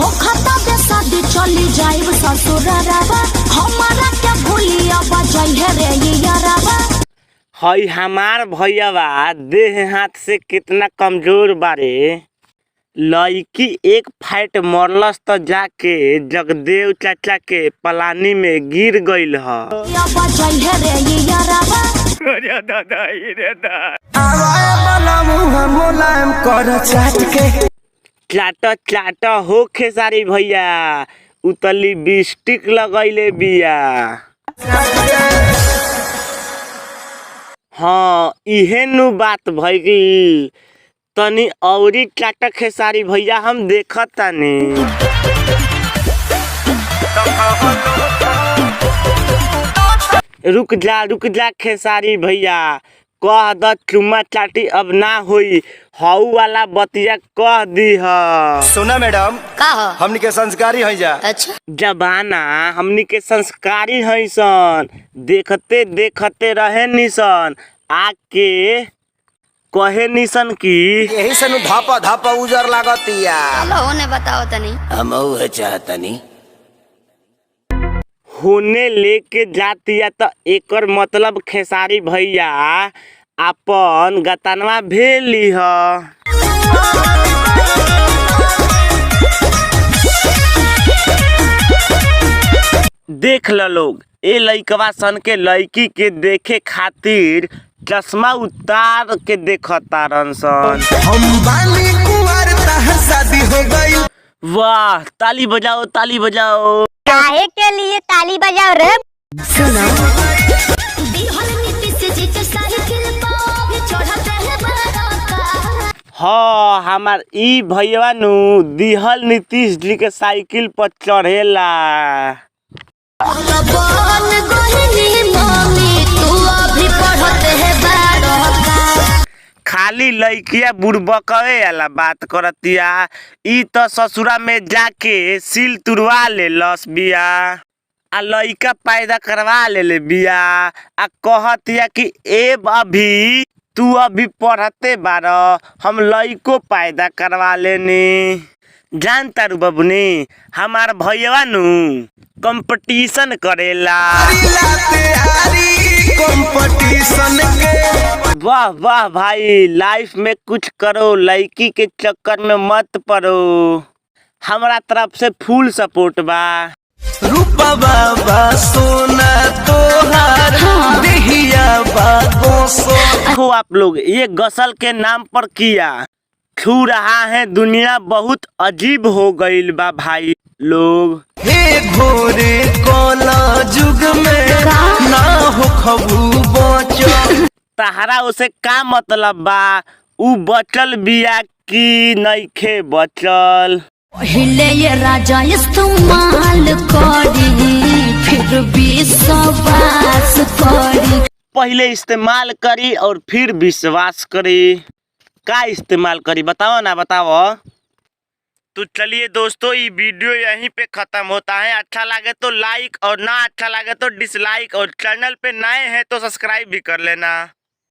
हो खाता बे शादी चली जाइब ससुरारावा हमारा क्या भूलिया बजाई है रे यारावा। हई हमार भैयावा देह हाथ से कितना कमजोर बारे। लड़की एक फाइट मरलस त जाके जगदेव चाचा के पलानी में गिर गईल ह। चाटा चाटा हो खेसारी भैया उतली बिस्टिक लगैले बिया। हाँ इहे नु बात भइगी तनी औरी चाटा खेसारी भैया हम देखत तानी। रुक जा खेसारी भैया कह द चुम्मा चाटी अब ना होई हाउ वाला बतिया कह दी ह। सुना मैडम का हमनी के संस्कारी है जा। अच्छा जबाना हमनी के संस्कारी है सन देखते देखते रहे निसन आके कहे निसन की यही से धापा धापा उजर लागतिया। चलो होने बताओ तनी हम चाहतनी होने लेके जातिया त एकर मतलब खेसारी भैया अपन गतनवा भेली ह। देख ल लोग ए लइकवा सन के लड़की के देखे खातिर चश्मा उतार के देखतारन सन। हम बानी कुंवर तहर शादी हो गई। वाह ताली बजाओ ताली बजाओ। काहे के लिए ताली बजाओ रे। सुनो हाँ हमार ई भैया नु दिहल नीतीश जी के साइकिल पर चढ़ेला। खाली लइकिया बुड़बकवे वाला बात करतिया ई तो ससुरा में जाके सिल तुरवा ले लस बिया आ लइका पैदा करवा ले बिया आ कहतिया कि ए अभी तू अभी पढ़ते बार हम लइको पैदा करवा लेनी। जानता रू बबुनी हमार भैया नु कंपटीशन करेला। वाह वाह भाई लाइफ में कुछ करो लड़की के चक्कर में मत पड़ो। हमारा तरफ से फुल सपोर्ट बा। रूपा बाबा सोना तोहार देहिया बागों सो। देखो आप लोग ये गसल के नाम पर किया छू रहा है दुनिया बहुत अजीब हो गईल बा भाई लोग। हे घोरे कोला जुग में ना हो खबू बचो। तहरा उसे का मतलब बा उ बचल बिया की नइखे बचल। पहले ये राजा इस्तेमाल करी फिर विश्वास करी। पहले इस्तेमाल करी और फिर विश्वास करी। का इस्तेमाल करी बताओ ना बताओ। तो चलिए दोस्तों ये वीडियो यहीं पे खत्म होता है। अच्छा लगे तो लाइक और ना अच्छा लगे तो डिसलाइक और चैनल पे नए हैं तो सब्सक्राइब भी कर लेना।